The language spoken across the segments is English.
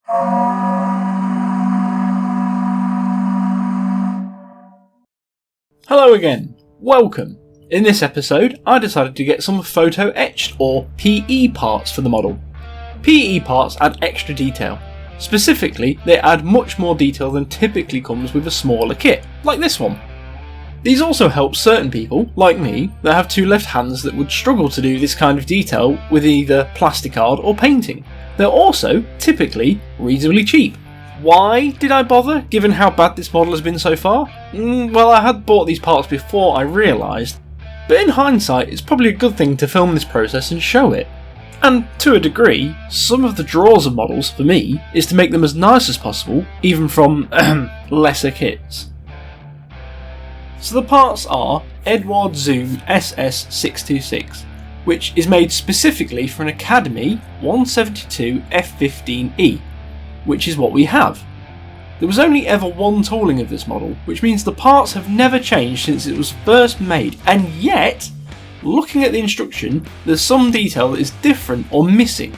Hello again, welcome. In this episode I decided to get some photo-etched or PE parts for the model. PE parts add extra detail. Specifically, they add much more detail than typically comes with a smaller kit, like this one. These also help certain people, like me, that have two left hands that would struggle to do this kind of detail with either plasticard or painting. They're also, typically, reasonably cheap. Why did I bother, given how bad this model has been so far? Well, I had bought these parts before I realised, but in hindsight it's probably a good thing to film this process and show it. And to a degree, some of the draws of models, for me, is to make them as nice as possible, even from lesser kits. So the parts are Edward Zoom SS626, which is made specifically for an Academy 172 F15E, which is what we have. There was only ever one tooling of this model, which means the parts have never changed since it was first made, and yet, looking at the instruction, there's some detail that is different or missing,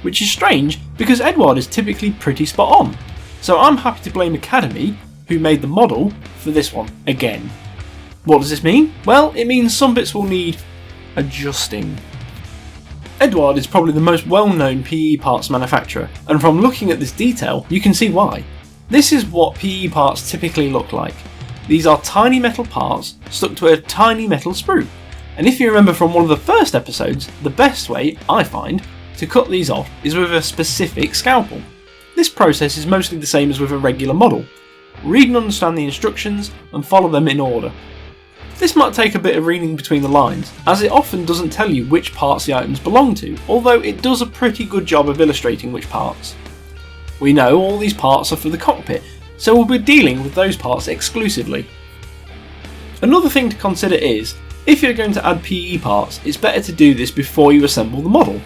which is strange because Edward is typically pretty spot on. So I'm happy to blame Academy, who made the model, for this one again. What does this mean? Well, it means some bits will need adjusting. Edward is probably the most well-known PE parts manufacturer, and from looking at this detail, you can see why. This is what PE parts typically look like. These are tiny metal parts stuck to a tiny metal sprue, and if you remember from one of the first episodes, the best way, I find, to cut these off is with a specific scalpel. This process is mostly the same as with a regular model. Read and understand the instructions and follow them in order. This might take a bit of reading between the lines, as it often doesn't tell you which parts the items belong to, although it does a pretty good job of illustrating which parts. We know all these parts are for the cockpit, so we'll be dealing with those parts exclusively. Another thing to consider is, if you're going to add PE parts, it's better to do this before you assemble the model.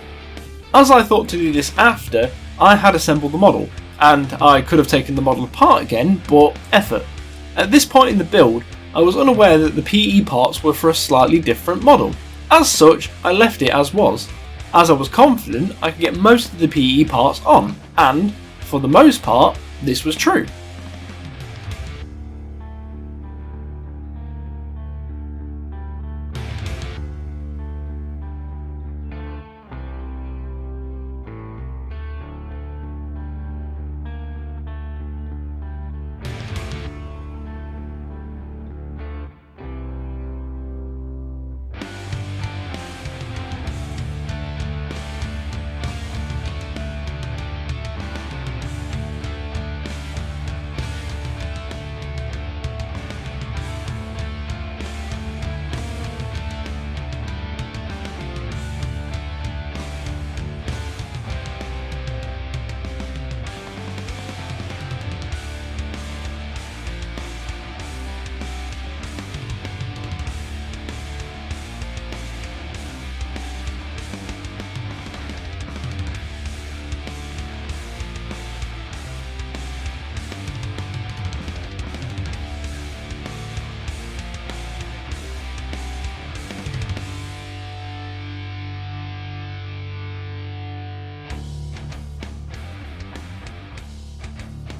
As I thought to do this after I had assembled the model, and I could have taken the model apart again, but effort. At this point in the build, I was unaware that the PE parts were for a slightly different model. As such, I left it as was, as I was confident I could get most of the PE parts on, and, for the most part, this was true.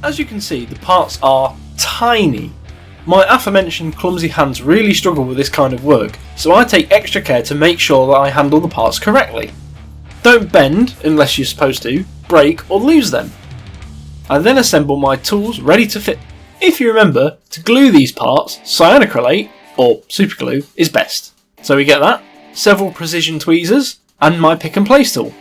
As you can see, the parts are tiny. My aforementioned clumsy hands really struggle with this kind of work, so I take extra care to make sure that I handle the parts correctly. Don't bend unless you're supposed to, break or lose them. I then assemble my tools ready to fit. If you remember, to glue these parts, cyanoacrylate, or superglue, is best. So we get that, several precision tweezers, and my pick and place tool.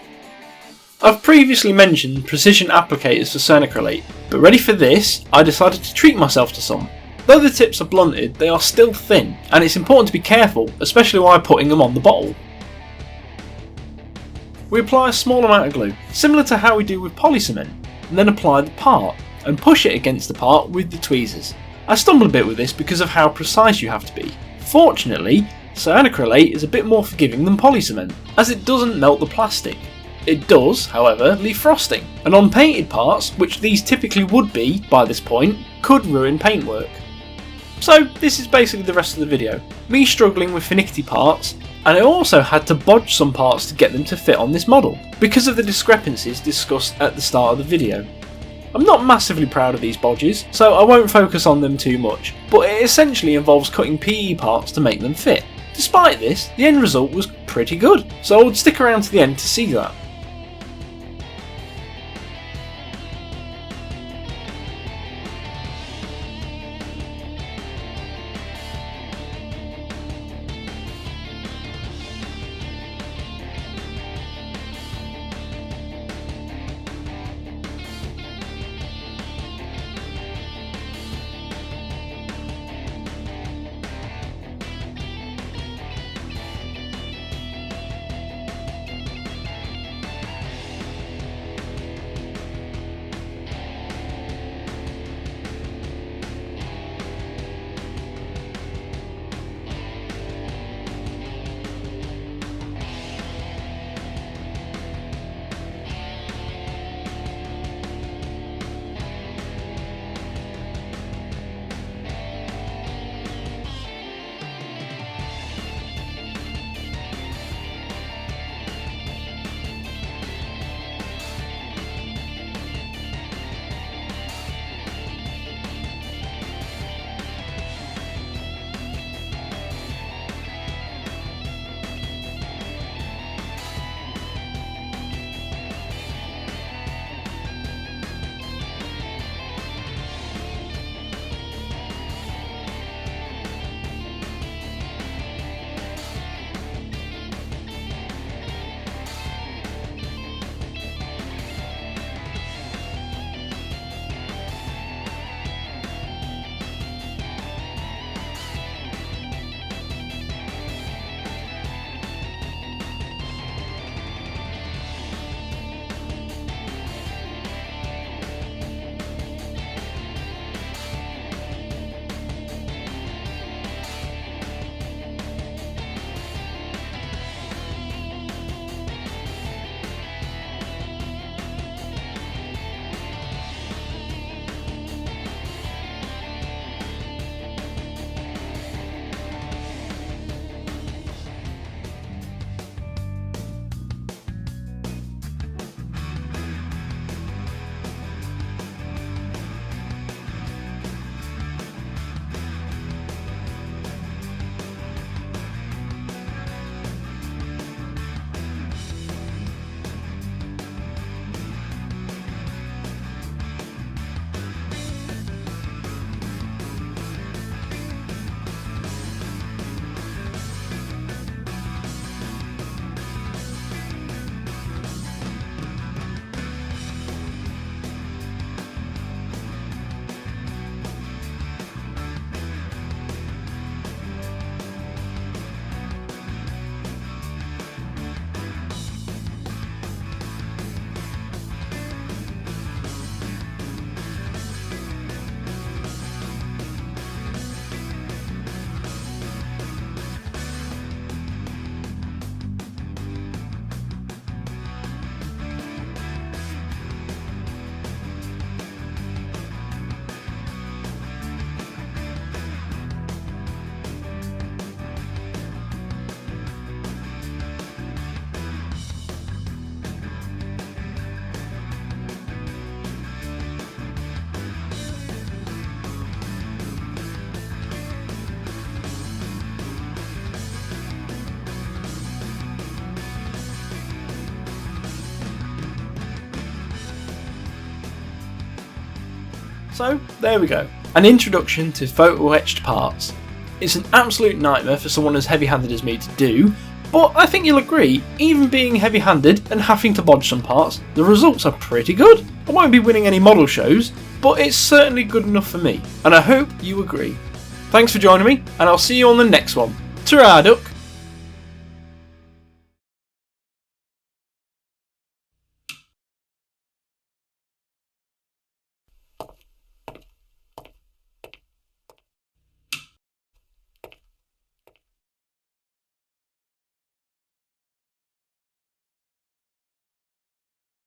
I've previously mentioned precision applicators for cyanoacrylate, but ready for this, I decided to treat myself to some. Though the tips are blunted, they are still thin, and it's important to be careful, especially while putting them on the bottle. We apply a small amount of glue, similar to how we do with polycement, and then apply the part, and push it against the part with the tweezers. I stumble a bit with this because of how precise you have to be. Fortunately, cyanoacrylate is a bit more forgiving than polycement, as it doesn't melt the plastic. It does, however, leave frosting, and on painted parts, which these typically would be by this point, could ruin paintwork. So this is basically the rest of the video, me struggling with finicky parts, and I also had to bodge some parts to get them to fit on this model, because of the discrepancies discussed at the start of the video. I'm not massively proud of these bodges, so I won't focus on them too much, but it essentially involves cutting PE parts to make them fit. Despite this, the end result was pretty good, so I would stick around to the end to see that. So there we go, an introduction to photo-etched parts. It's an absolute nightmare for someone as heavy-handed as me to do, but I think you'll agree, even being heavy-handed and having to bodge some parts, the results are pretty good. I won't be winning any model shows, but it's certainly good enough for me, and I hope you agree. Thanks for joining me, and I'll see you on the next one. Ta-ra, duck!